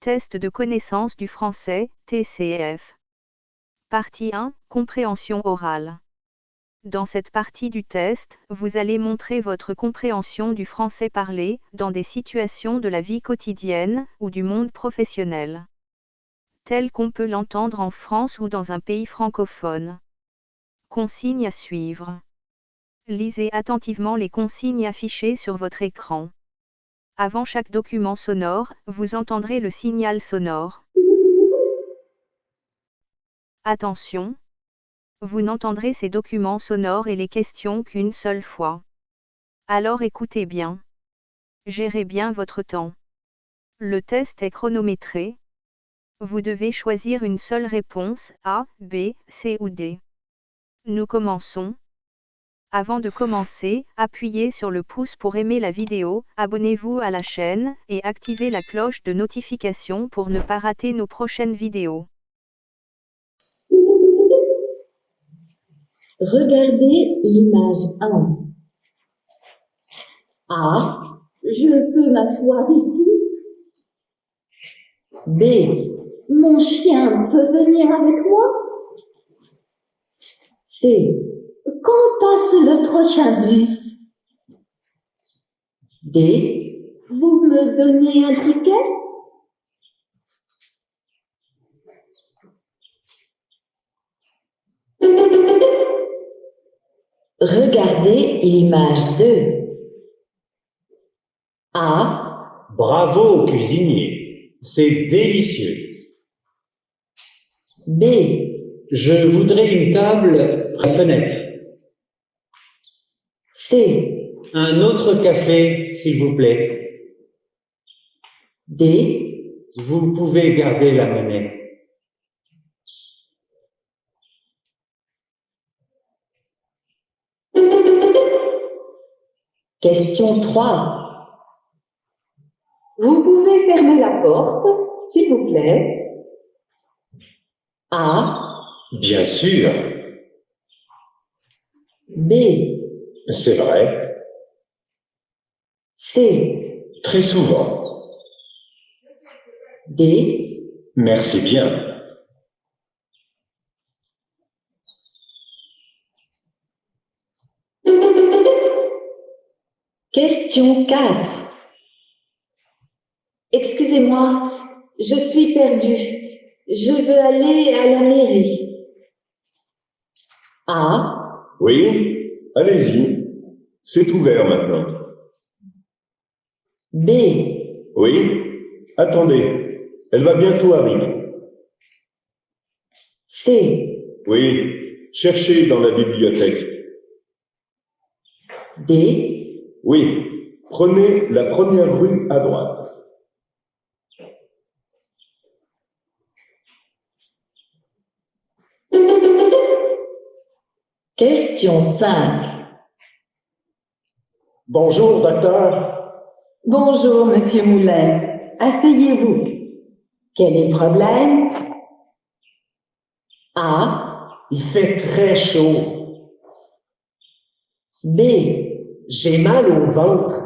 Test de connaissance du français, TCF. Partie 1, compréhension orale. Dans cette partie du test, vous allez montrer votre compréhension du français parlé, dans des situations de la vie quotidienne, ou du monde professionnel, tel qu'on peut l'entendre en France ou dans un pays francophone. Consignes à suivre. Lisez attentivement les consignes affichées sur votre écran. Avant chaque document sonore, vous entendrez le signal sonore. Attention! Vous n'entendrez ces documents sonores et les questions qu'une seule fois. Alors écoutez bien. Gérez bien votre temps. Le test est chronométré. Vous devez choisir une seule réponse, A, B, C ou D. Nous commençons. Avant de commencer, appuyez sur le pouce pour aimer la vidéo, abonnez-vous à la chaîne, et activez la cloche de notification pour ne pas rater nos prochaines vidéos. Regardez l'image 1. A. Je peux m'asseoir ici. B. Mon chien peut venir avec moi. C. Quand passe le prochain bus? D. Vous me donnez un ticket? Regardez l'image 2. A. Bravo, cuisinier, c'est délicieux. B. Je voudrais une table à la fenêtre. C. Un autre café, s'il vous plaît. D. Vous pouvez garder la monnaie. Question 3. Vous pouvez fermer la porte, s'il vous plaît? A. Bien sûr, B. c'est vrai, C. très souvent. D. Merci bien. Question 4. Excusez-moi, je suis perdue. Je veux aller à la mairie. A. Oui, allez-y. C'est ouvert maintenant. B. Oui, attendez. Elle va bientôt arriver. C. Oui, cherchez dans la bibliothèque. D. Oui, prenez la première rue à droite. Question 5. Bonjour, docteur. Bonjour, Monsieur Moulin. Asseyez-vous. Quel est le problème? A. Il fait très chaud. B. J'ai mal au ventre.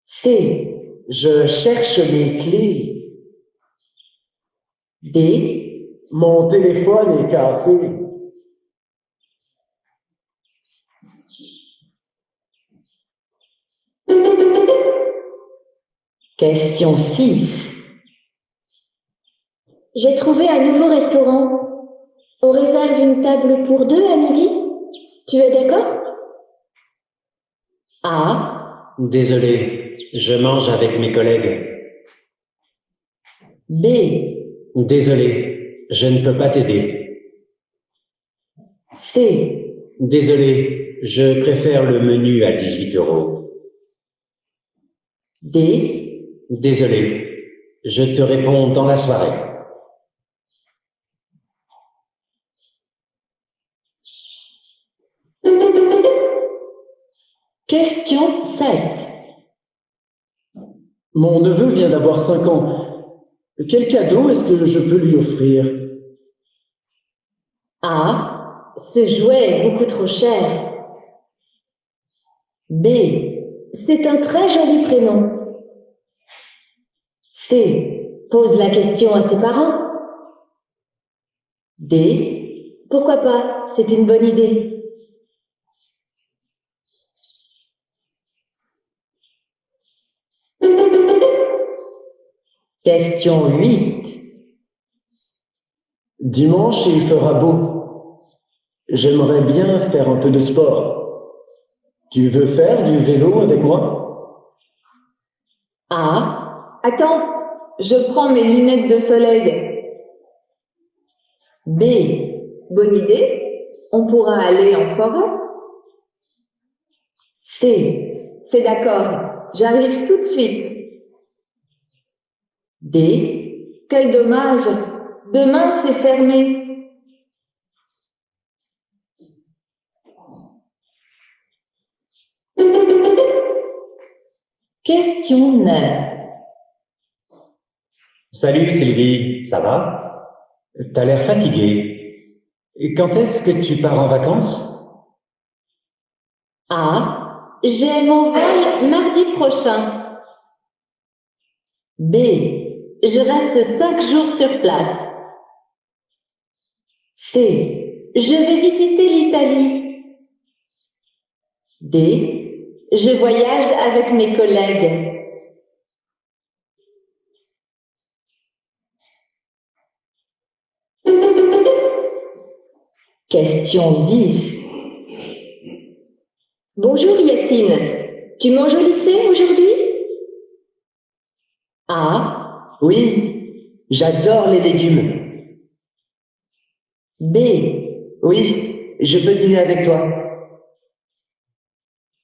C. Je cherche mes clés. D. Mon téléphone est cassé. Question 6. J'ai trouvé un nouveau restaurant. On réserve une table pour 2 à midi. Tu es d'accord? A. Désolé, je mange avec mes collègues. B. Désolé, je ne peux pas t'aider. C. Désolé, je préfère le menu à 18 €. D. Désolé, je te réponds dans la soirée. Question 7. Mon neveu vient d'avoir 5 ans. Quel cadeau est-ce que je peux lui offrir? A. Ce jouet est beaucoup trop cher. B. C'est un très joli prénom. C. Pose la question à ses parents. D. Pourquoi pas, c'est une bonne idée. Question 8. Dimanche, il fera beau. J'aimerais bien faire un peu de sport. Tu veux faire du vélo avec moi? A. Attends, je prends mes lunettes de soleil. B. Bonne idée, on pourra aller en forêt. C. C'est d'accord, j'arrive tout de suite. D. Quel dommage, demain c'est fermé. Question 9. Salut Sylvie, ça va? T'as l'air fatiguée. Quand est-ce que tu pars en vacances? A. J'ai mon vol mardi prochain. B. Je reste 5 jours sur place. C. Je vais visiter l'Italie. D. Je voyage avec mes collègues. Question 10. Bonjour Yacine, tu manges au lycée aujourd'hui? A. Oui, j'adore les légumes. B. Oui, je peux dîner avec toi.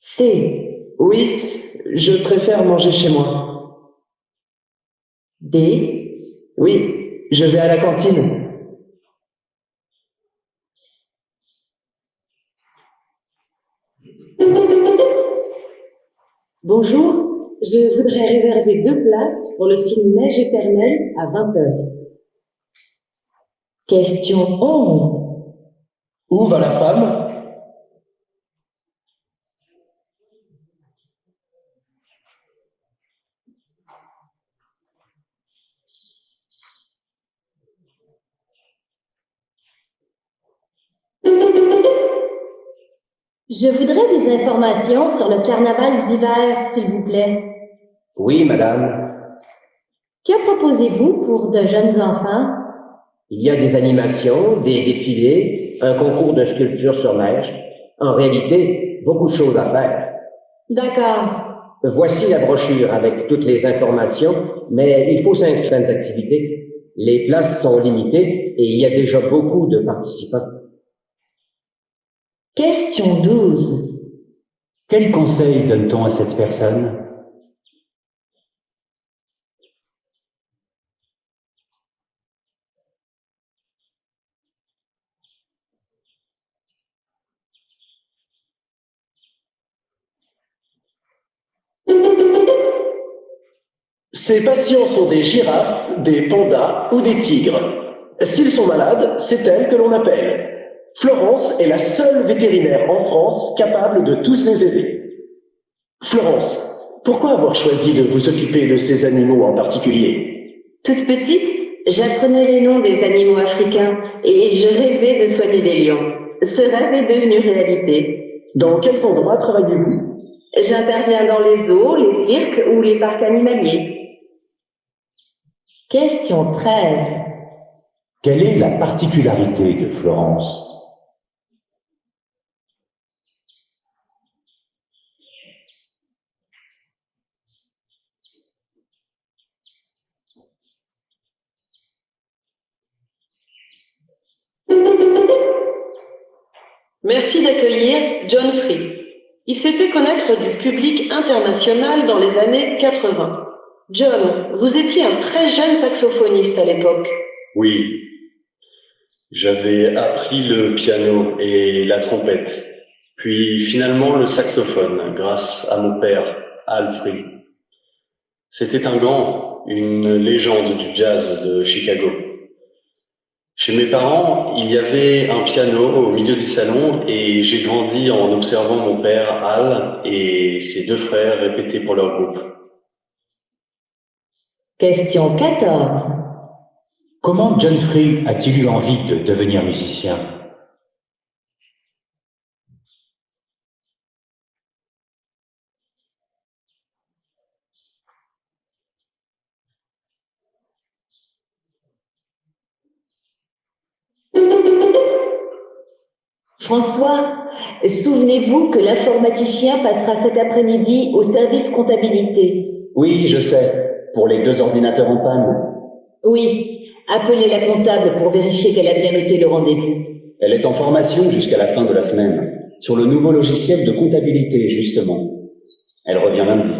C. Oui, je préfère manger chez moi. D. Oui, je vais à la cantine. Bonjour, je voudrais réserver 2 places pour le film Neige éternelle à 20h. Question 11. Où va la femme? Je voudrais des informations sur le carnaval d'hiver, s'il vous plaît. Oui, madame. Que proposez-vous pour de jeunes enfants? Il y a des animations, des défilés, un concours de sculpture sur neige. En réalité, beaucoup de choses à faire. D'accord. Voici la brochure avec toutes les informations, mais il faut s'inscrire à des activités. Les places sont limitées et il y a déjà beaucoup de participants. Question 12. Quel conseil donne-t-on à cette personne? Ses patients sont des girafes, des pandas ou des tigres. S'ils sont malades, c'est elle que l'on appelle. Florence est la seule vétérinaire en France capable de tous les aider. Florence, pourquoi avoir choisi de vous occuper de ces animaux en particulier? Toute petite, j'apprenais les noms des animaux africains et je rêvais de soigner des lions. Ce rêve est devenu réalité. Dans quels endroits travaillez-vous? J'interviens dans les zoos, les cirques ou les parcs animaliers. Question 13. Quelle est la particularité de Florence? Merci d'accueillir John Free. Il s'est fait connaître du public international dans les années 80. John, vous étiez un très jeune saxophoniste à l'époque. Oui, j'avais appris le piano et la trompette, puis finalement le saxophone grâce à mon père, Al Free. C'était un grand, une légende du jazz de Chicago. Chez mes parents, il y avait un piano au milieu du salon et j'ai grandi en observant mon père, Al, et ses 2 frères répéter pour leur groupe. Question 14. Comment John Free a-t-il eu envie de devenir musicien? François, souvenez-vous que l'informaticien passera cet après-midi au service comptabilité. Oui, je sais, pour les 2 ordinateurs en panne. Oui, appelez la comptable pour vérifier qu'elle a bien noté le rendez-vous. Elle est en formation jusqu'à la fin de la semaine, sur le nouveau logiciel de comptabilité, justement. Elle revient lundi.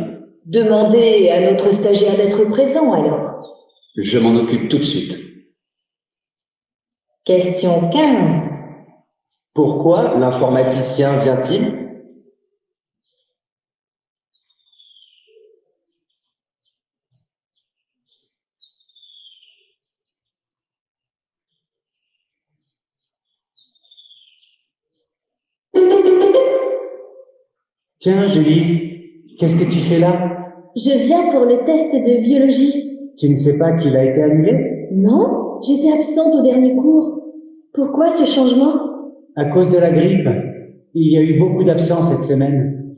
Demandez à notre stagiaire d'être présent alors. Je m'en occupe tout de suite. Question 15. Pourquoi l'informaticien vient-il? Tiens, Julie, qu'est-ce que tu fais là? Je viens pour le test de biologie. Tu ne sais pas qu'il a été annulé? Non, j'étais absente au dernier cours. Pourquoi ce changement? À cause de la grippe. Il y a eu beaucoup d'absences cette semaine.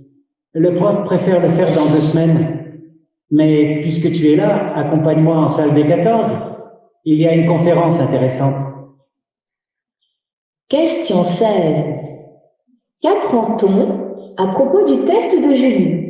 Le prof préfère le faire dans 2 semaines. Mais puisque tu es là, accompagne-moi en salle B14. Il y a une conférence intéressante. Question 16. Qu'apprend-on à propos du test de Julie?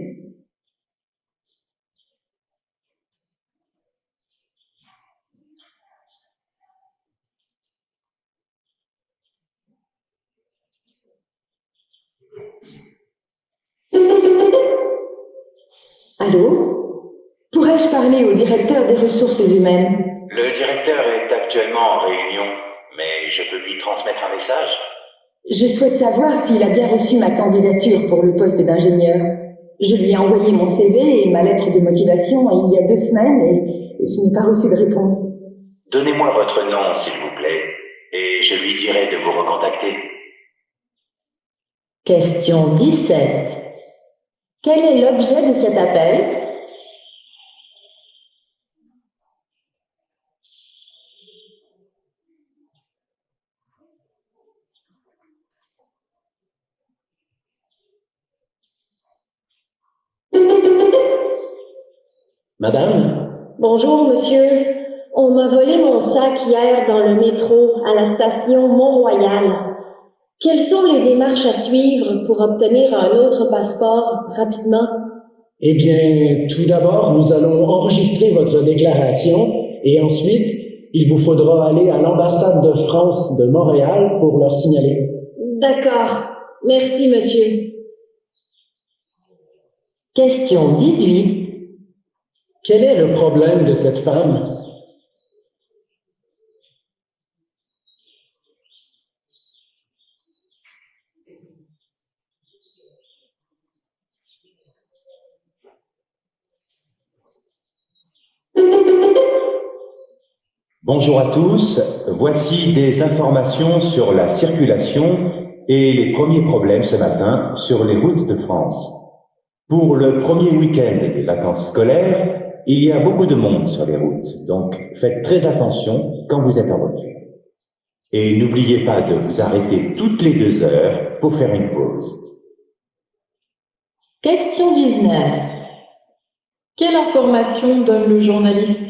Allô? Pourrais-je parler au directeur des ressources humaines? Le directeur est actuellement en réunion, mais je peux lui transmettre un message. Je souhaite savoir s'il a bien reçu ma candidature pour le poste d'ingénieur. Je lui ai envoyé mon CV et ma lettre de motivation il y a 2 semaines et je n'ai pas reçu de réponse. Donnez-moi votre nom, s'il vous plaît, et je lui dirai de vous recontacter. Question 17. Quel est l'objet de cet appel? Madame? Bonjour, monsieur. On m'a volé mon sac hier dans le métro à la station Mont-Royal. Quelles sont les démarches à suivre pour obtenir un autre passeport rapidement? Eh bien, tout d'abord, nous allons enregistrer votre déclaration et ensuite, il vous faudra aller à l'ambassade de France de Montréal pour leur signaler. D'accord. Merci, monsieur. Question 18. Quel est le problème de cette femme? Bonjour à tous, voici des informations sur la circulation et les premiers problèmes ce matin sur les routes de France. Pour le premier week-end des vacances scolaires, il y a beaucoup de monde sur les routes, donc faites très attention quand vous êtes en voiture. Et n'oubliez pas de vous arrêter toutes les 2 heures pour faire une pause. Question 19. Quelle information donne le journaliste?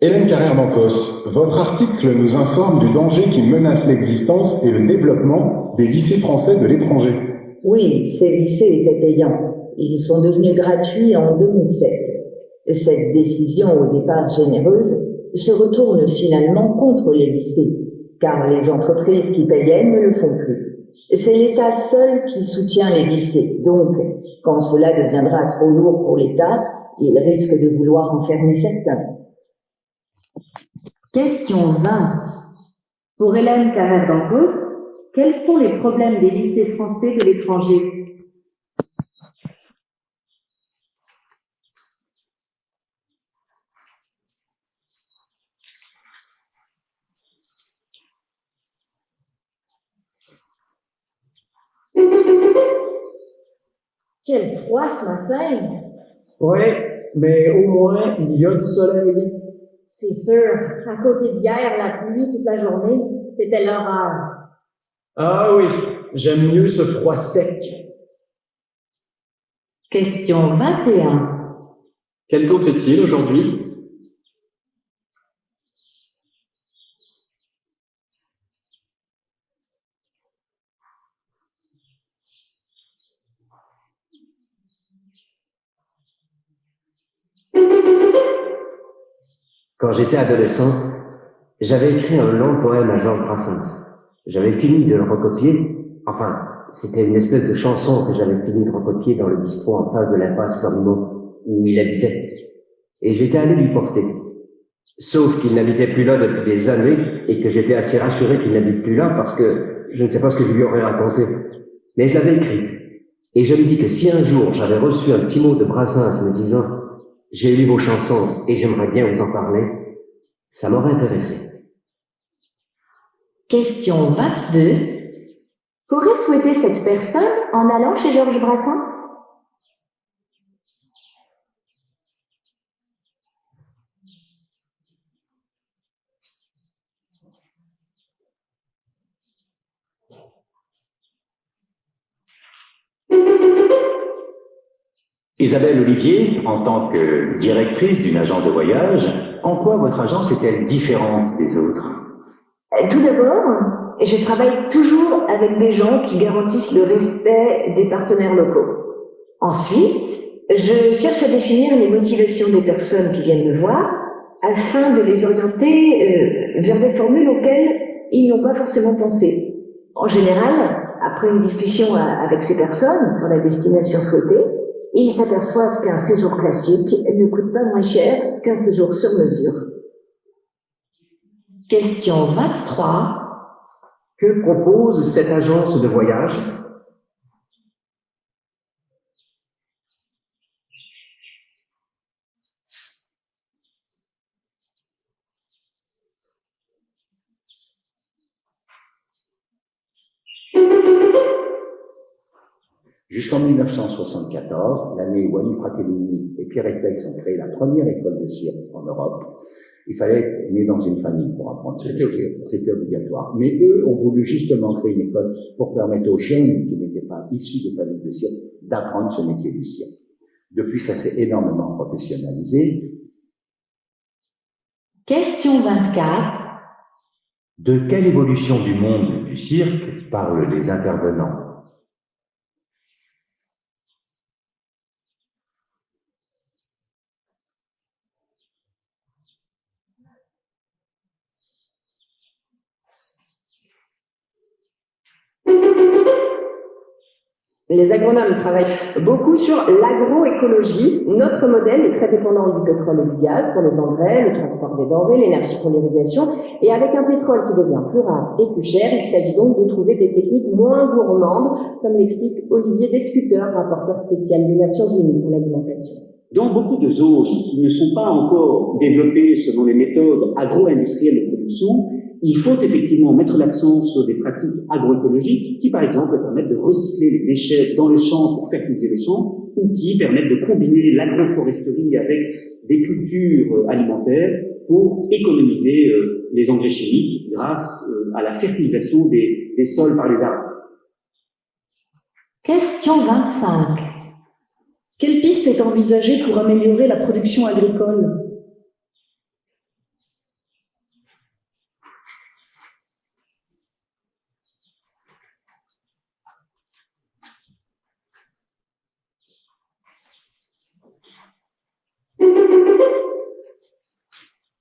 Hélène Carrère-Mancos, votre article nous informe du danger qui menace l'existence et le développement des lycées français de l'étranger. Oui, ces lycées étaient payants. Ils sont devenus gratuits en 2007. Cette décision, au départ généreuse, se retourne finalement contre les lycées, car les entreprises qui payaient ne le font plus. C'est l'État seul qui soutient les lycées. Donc, quand cela deviendra trop lourd pour l'État, il risque de vouloir en fermer certains. Question 20. Pour Hélène Carrère-Mancos, quels sont les problèmes des lycées français de l'étranger? Quel froid ce matin! Ouais, mais au moins, il y a du soleil. C'est sûr, à côté d'hier, la pluie toute la journée, c'était l'horreur. Ah oui, j'aime mieux ce froid sec. Question 21. Quel temps fait-il aujourd'hui? Quand j'étais adolescent, j'avais écrit un long poème à Georges Brassens. J'avais fini de le recopier. Enfin, c'était une espèce de chanson que j'avais fini de recopier dans le bistrot en face de l'impasse Florimont, où il habitait. Et j'étais allé lui porter. Sauf qu'il n'habitait plus là depuis des années et que j'étais assez rassuré qu'il n'habite plus là parce que je ne sais pas ce que je lui aurais raconté. Mais je l'avais écrite. Et je me dis que si un jour j'avais reçu un petit mot de Brassens me disant « J'ai lu vos chansons et j'aimerais bien vous en parler », ça m'aurait intéressé. Question 22. Qu'aurait souhaité cette personne en allant chez Georges Brassens? Isabelle Olivier, en tant que directrice d'une agence de voyage, en quoi votre agence est-elle différente des autres? Tout d'abord, je travaille toujours avec des gens qui garantissent le respect des partenaires locaux. Ensuite, je cherche à définir les motivations des personnes qui viennent me voir afin de les orienter vers des formules auxquelles ils n'ont pas forcément pensé. En général, après une discussion avec ces personnes sur la destination souhaitée, ils s'aperçoivent qu'un séjour classique ne coûte pas moins cher qu'un séjour sur mesure. Question 23. Que propose cette agence de voyage? Jusqu'en 1974, l'année où Annie Fratellini et Pierre Etex ont créé la première école de cirque en Europe, il fallait être né dans une famille pour apprendre ce métier. C'était obligatoire. Mais eux ont voulu justement créer une école pour permettre aux jeunes qui n'étaient pas issus des familles de cirque d'apprendre ce métier du cirque. Depuis, ça s'est énormément professionnalisé. Question 24. De quelle évolution du monde du cirque parlent les intervenants? Les agronomes travaillent beaucoup sur l'agroécologie. Notre modèle est très dépendant du pétrole et du gaz pour les engrais, le transport des denrées, l'énergie pour l'irrigation. Et avec un pétrole qui devient plus rare et plus cher, il s'agit donc de trouver des techniques moins gourmandes, comme l'explique Olivier Descuteur, rapporteur spécial des Nations Unies pour l'alimentation. Dans beaucoup de zones qui ne sont pas encore développées selon les méthodes agro-industrielles de production, il faut effectivement mettre l'accent sur des pratiques agroécologiques qui, par exemple, permettent de recycler les déchets dans le champ pour fertiliser le champ ou qui permettent de combiner l'agroforesterie avec des cultures alimentaires pour économiser les engrais chimiques grâce à la fertilisation des sols par les arbres. Question 25. Quelle piste est envisagée pour améliorer la production agricole?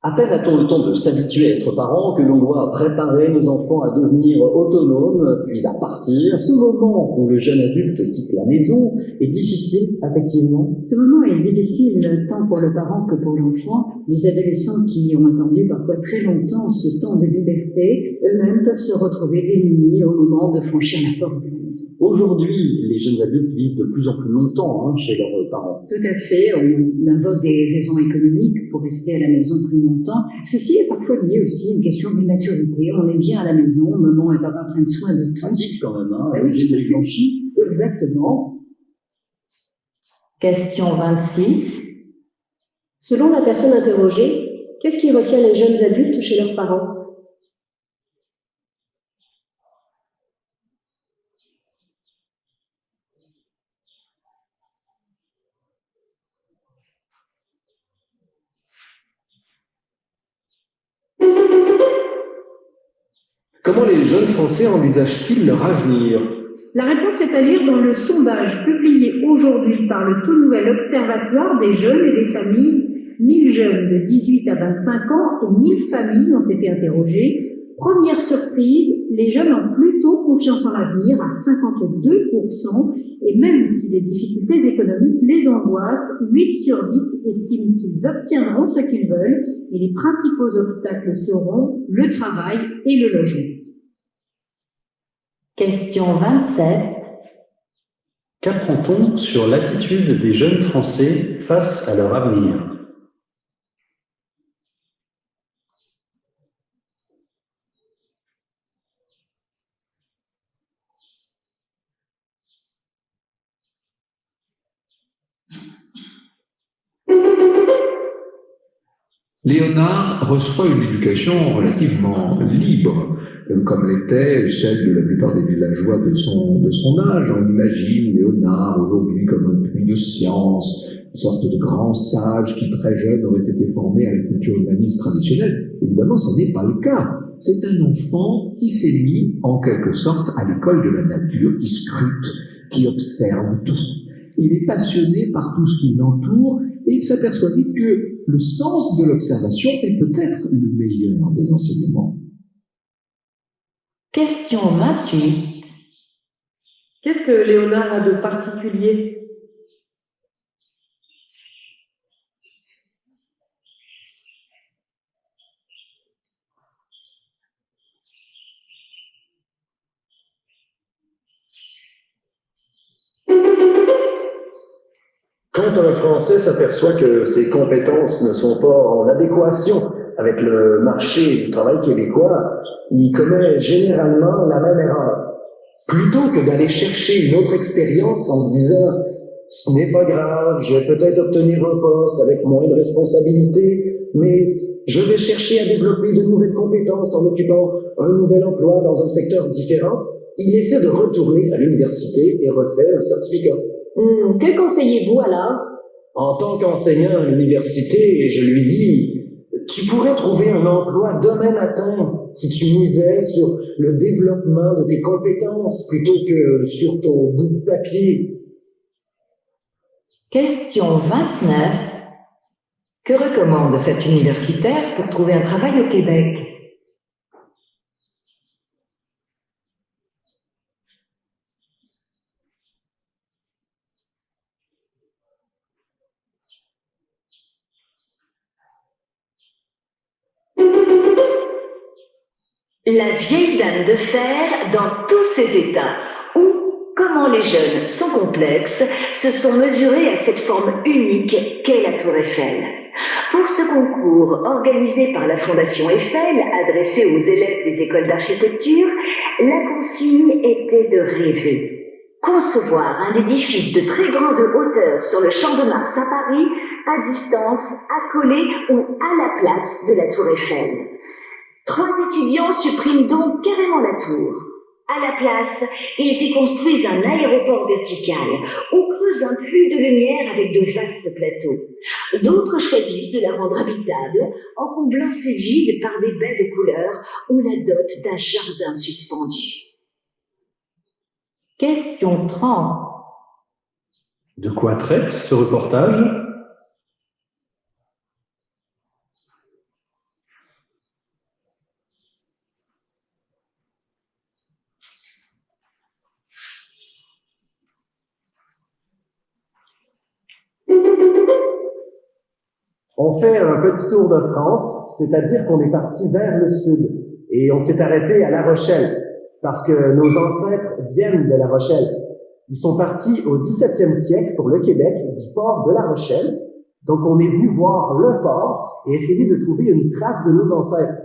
À peine a-t-on le temps de s'habituer à être parent que l'on doit préparer nos enfants à devenir autonomes, puis à partir. Ce moment où le jeune adulte quitte la maison est difficile, effectivement. Ce moment est difficile tant pour le parent que pour l'enfant. Les adolescents qui ont attendu parfois très longtemps ce temps de liberté, eux-mêmes peuvent se retrouver démunis au moment de franchir la porte de la maison. Aujourd'hui, les jeunes adultes vivent de plus en plus longtemps chez leurs parents. Tout à fait. On invoque des raisons économiques pour rester à la maison plus longtemps. Ceci est parfois lié aussi à une question d'immaturité. On est bien à la maison, maman et papa prennent soin de tout. Pratique quand même, Oui, j'ai blanchi. Exactement. Question 26. Selon la personne interrogée, qu'est-ce qui retient les jeunes adultes chez leurs parents? Comment les jeunes Français envisagent-ils leur avenir? La réponse est à lire dans le sondage publié aujourd'hui par le tout nouvel Observatoire des jeunes et des familles. 1000 jeunes de 18 à 25 ans et 1000 familles ont été interrogées. Première surprise, les jeunes ont plutôt confiance en l'avenir à 52%, et même si les difficultés économiques les angoissent, 8 sur 10 estiment qu'ils obtiendront ce qu'ils veulent, et les principaux obstacles seront le travail et le logement. Question 27. Qu'apprend-on sur l'attitude des jeunes Français face à leur avenir? Léonard reçoit une éducation relativement libre, comme l'était celle de la plupart des villageois de son âge. On imagine Léonard aujourd'hui comme un puits de science, une sorte de grand sage qui très jeune aurait été formé à la culture humaniste traditionnelle. Évidemment, ce n'est pas le cas. C'est un enfant qui s'est mis en quelque sorte à l'école de la nature, qui scrute, qui observe tout. Il est passionné par tout ce qui l'entoure et il s'aperçoit vite que le sens de l'observation est peut-être le meilleur des enseignements. Question 28. Qu'est-ce que Léonard a de particulier? Quand un Français s'aperçoit que ses compétences ne sont pas en adéquation avec le marché du travail québécois, il commet généralement la même erreur. Plutôt que d'aller chercher une autre expérience en se disant « ce n'est pas grave, je vais peut-être obtenir un poste avec moins de responsabilités, mais je vais chercher à développer de nouvelles compétences en occupant un nouvel emploi dans un secteur différent », il essaie de retourner à l'université et refaire un certificat. Que conseillez-vous alors? En tant qu'enseignant à l'université, je lui dis, tu pourrais trouver un emploi demain matin si tu misais sur le développement de tes compétences plutôt que sur ton bout de papier. Question 29. Que recommande cet universitaire pour trouver un travail au Québec? La vieille dame de fer dans tous ses états, ou comment les jeunes, sans complexe, se sont mesurés à cette forme unique qu'est la Tour Eiffel. Pour ce concours organisé par la Fondation Eiffel, adressé aux élèves des écoles d'architecture, la consigne était de rêver. Concevoir un édifice de très grande hauteur sur le Champ de Mars à Paris, à distance, accolé ou à la place de la Tour Eiffel. 3 étudiants suppriment donc carrément la tour. À la place, ils y construisent un aéroport vertical ou creusent un puits de lumière avec de vastes plateaux. D'autres choisissent de la rendre habitable en comblant ses vides par des baies de couleurs ou la dot d'un jardin suspendu. Question 30. De quoi traite ce reportage? On fait un petit tour de France, c'est-à-dire qu'on est parti vers le sud et on s'est arrêté à La Rochelle parce que nos ancêtres viennent de La Rochelle. Ils sont partis au XVIIe siècle pour le Québec du port de La Rochelle. Donc on est venu voir le port et essayer de trouver une trace de nos ancêtres.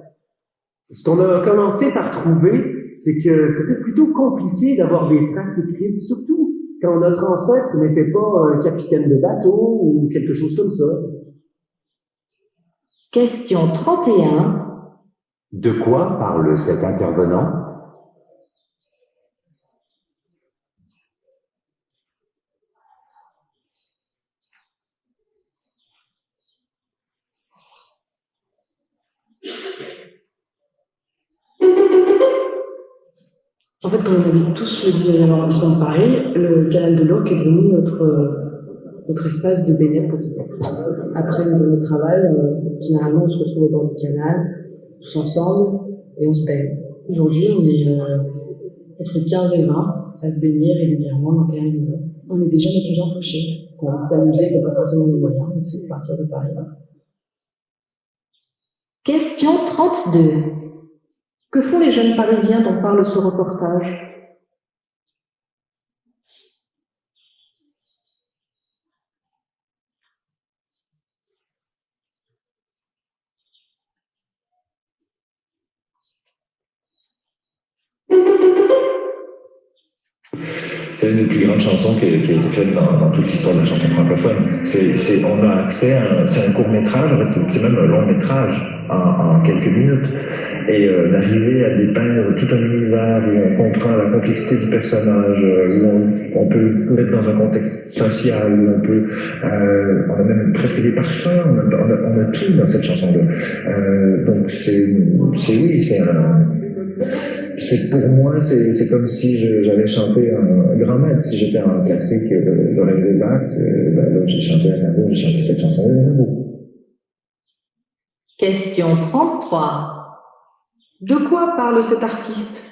Ce qu'on a commencé par trouver, c'est que c'était plutôt compliqué d'avoir des traces écrites, surtout quand notre ancêtre n'était pas capitaine de bateau ou quelque chose comme ça. Question 31. De quoi parle cet intervenant? En fait, comme on habite tous le 19e arrondissement de Paris, le canal de l'Ourcq est devenu notre espace de bénéfice quotidien. Après une journée de travail, généralement, on se retrouve au bord du canal, tous ensemble, et on se baigne. Aujourd'hui, on est entre 15 et 20 à se baigner régulièrement dans le canal de l'Ourcq. On est des jeunes étudiants fauchés, qui ont envie de s'amuser, qui n'ont pas forcément les moyens aussi de partir de Paris. Question 32. Que font les jeunes Parisiens dont parle ce reportage? C'est une des plus grandes chansons qui a été faite dans toute l'histoire de la chanson francophone. On a accès à c'est un court-métrage, en fait, c'est même un long-métrage en quelques minutes. Et d'arriver à dépeindre tout un univers où on comprend la complexité du personnage, où on peut le mettre dans un contexte social, où on a même presque des parfums, on a tout dans cette chanson-là. Donc pour moi, c'est comme si j'avais chanté un grand maître. Si j'étais en classique, j'aurais eu Bach, là, j'ai chanté Aznavour, j'ai chanté cette chanson d'Aznavour. Question 33. De quoi parle cet artiste?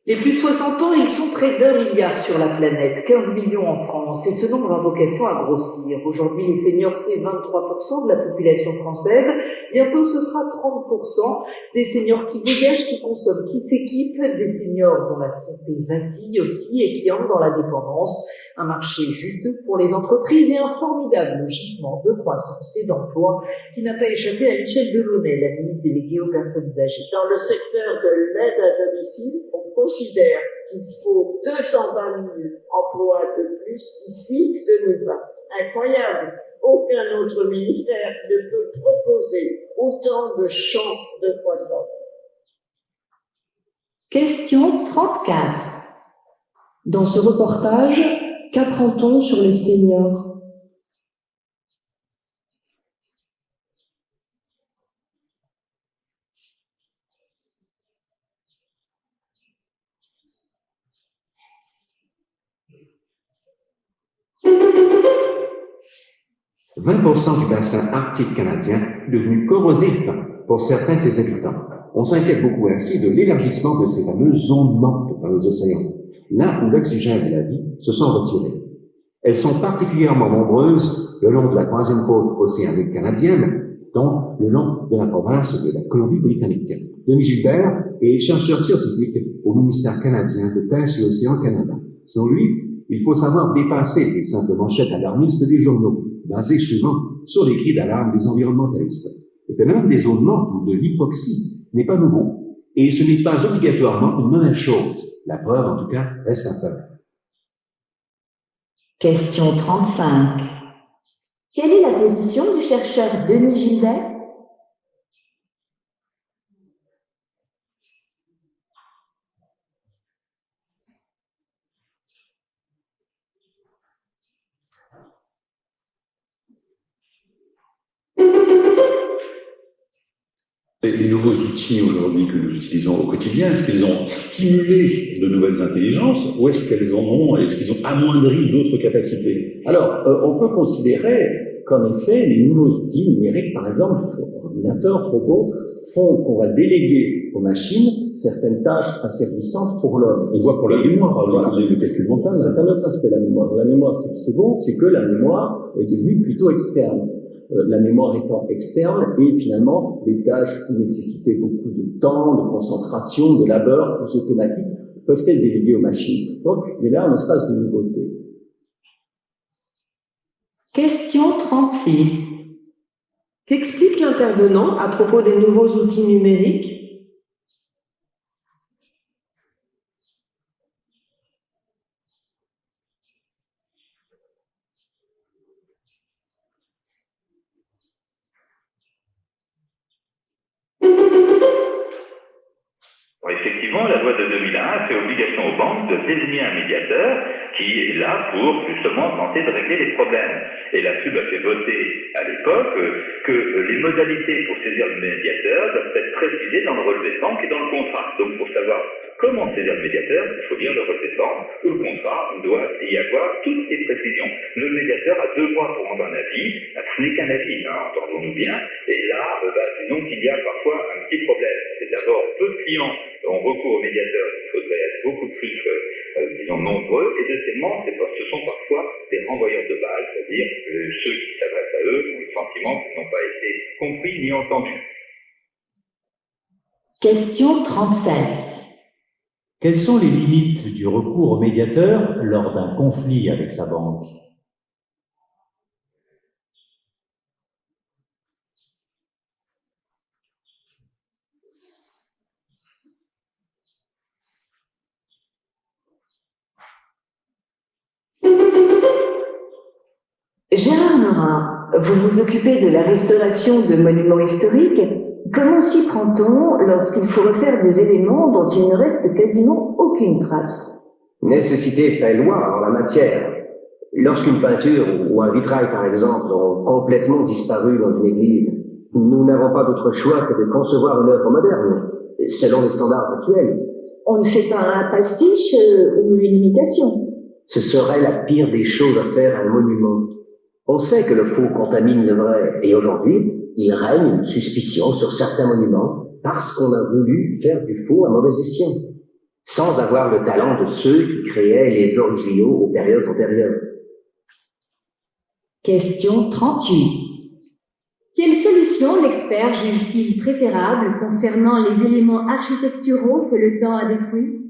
Les plus de 60 ans, ils sont près d'1 milliard sur la planète, 15 millions en France, et ce nombre a vocation à grossir. Aujourd'hui, les seniors, c'est 23% de la population française. Bientôt, ce sera 30%. Des seniors qui voyagent, qui consomment, qui s'équipent, des seniors dont la santé vacille aussi et qui entrent dans la dépendance. Un marché juteux pour les entreprises et un formidable gisement de croissance et d'emploi qui n'a pas échappé à Michel Delaunay, la ministre déléguée aux personnes âgées. Dans le secteur de l'aide à domicile, on considère qu'il faut 220 000 emplois de plus d'ici 2020. Incroyable. Aucun autre ministère ne peut proposer autant de champs de croissance. Question 34. Dans ce reportage, qu'apprend-on sur les seniors? « 20% du bassin arctique canadien est devenu corrosif pour certains de ses habitants. On s'inquiète beaucoup ainsi de l'élargissement de ces fameuses zones mortes dans les océans, là où l'oxygène et la vie se sont retirés. Elles sont particulièrement nombreuses le long de la troisième côte océanique canadienne, donc le long de la province de la Colombie-Britannique. Denis Gilbert est chercheur scientifique au ministère canadien de Pêche et Océan Canada. Selon lui, il faut savoir dépasser les simples manchettes alarmistes des journaux, basées souvent sur les cris d'alarme des environnementalistes. Le phénomène des zones mortes ou de l'hypoxie n'est pas nouveau, et ce n'est pas obligatoirement une mauvaise chose. La preuve, en tout cas, reste à faire. Question 35. Quelle est la position du chercheur Denis Gilbert? Les nouveaux outils aujourd'hui que nous utilisons au quotidien, est-ce qu'ils ont stimulé de nouvelles intelligences ou est-ce qu'elles en ont, est-ce qu'ils ont amoindri d'autres capacités? Alors, on peut considérer qu'en effet, les nouveaux outils numériques, par exemple, ordinateurs, robots, font qu'on va déléguer aux machines certaines tâches asservissantes pour l'homme. On voit pour la mémoire, le calcul mental. C'est un autre aspect, la mémoire. La mémoire, c'est le second, c'est que la mémoire est devenue plutôt externe. La mémoire étant externe et finalement les tâches qui nécessitaient beaucoup de temps, de concentration, de labeur plus automatique peuvent être délégués aux machines. Donc, il y a là un espace de nouveauté. Question 36. Qu'explique l'intervenant à propos des nouveaux outils numériques? Effectivement, la loi de 2001 fait obligation aux banques de désigner un médiateur qui est là pour justement tenter de régler les problèmes. Et la SUB a fait voter à l'époque que les modalités pour saisir le médiateur doivent être précisées dans le relevé de banque et dans le contrat. Donc pour savoir comment saisir le médiateur, il faut lire le relevé de banque ou le contrat, il doit y avoir toutes ces précisions. Le médiateur a 2 mois pour rendre un avis, ce n'est qu'un avis, entendons-nous bien, et là, disons qu'il y a parfois un petit problème. C'est d'abord peu de clients ont recours au médiateur, il faudrait être beaucoup plus, disons, nombreux, et deuxièmement, ce sont parfois des renvoyeurs de balles, c'est-à-dire ceux qui s'adressent à eux ont le sentiment qu'ils n'ont pas été compris ni entendus. Question 37. Quelles sont les limites du recours au médiateur lors d'un conflit avec sa banque? Gérard Morin, vous vous occupez de la restauration de monuments historiques. Comment s'y prend-on lorsqu'il faut refaire des éléments dont il ne reste quasiment aucune trace? Nécessité fait loi en la matière. Lorsqu'une peinture ou un vitrail, par exemple, ont complètement disparu dans une église, nous n'avons pas d'autre choix que de concevoir une œuvre moderne, selon les standards actuels. On ne fait pas un pastiche ou une imitation. Ce serait la pire des choses à faire à un monument. On sait que le faux contamine le vrai, et aujourd'hui, il règne une suspicion sur certains monuments parce qu'on a voulu faire du faux à mauvais escient, sans avoir le talent de ceux qui créaient les originaux aux périodes antérieures. Question 38. Quelle solution l'expert juge-t-il préférable concernant les éléments architecturaux que le temps a détruits?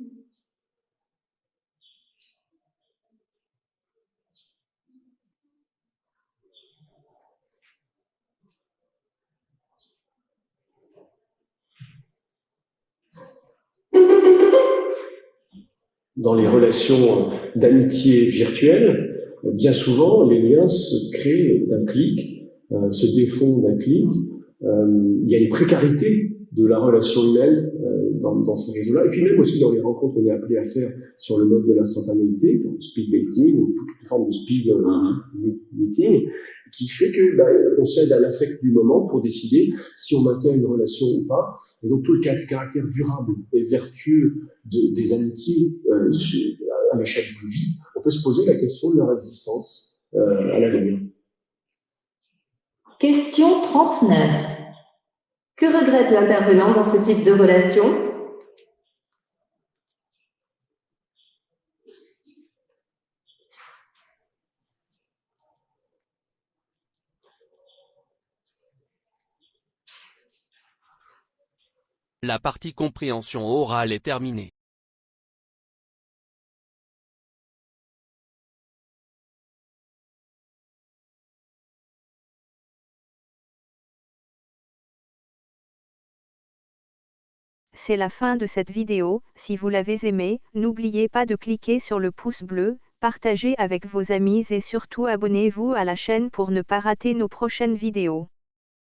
Dans les relations d'amitié virtuelles, bien souvent, les liens se créent d'un clic, se défont d'un clic. Il y a une précarité de la relation humaine dans ces réseaux-là. Et puis même aussi dans les rencontres qu'on est appelé à faire sur le mode de l'instantanéité, dans le speed dating ou toute forme de speed meeting, qui fait que on cède à l'affect du moment pour décider si on maintient une relation ou pas. Et donc tout le caractère durable et vertueux des amitiés à l'échelle de vie, on peut se poser la question de leur existence à l'avenir. Question 39. Que regrette l'intervenant dans ce type de relation? La partie compréhension orale est terminée. C'est la fin de cette vidéo. Si vous l'avez aimée, n'oubliez pas de cliquer sur le pouce bleu, partagez avec vos amis et surtout abonnez-vous à la chaîne pour ne pas rater nos prochaines vidéos.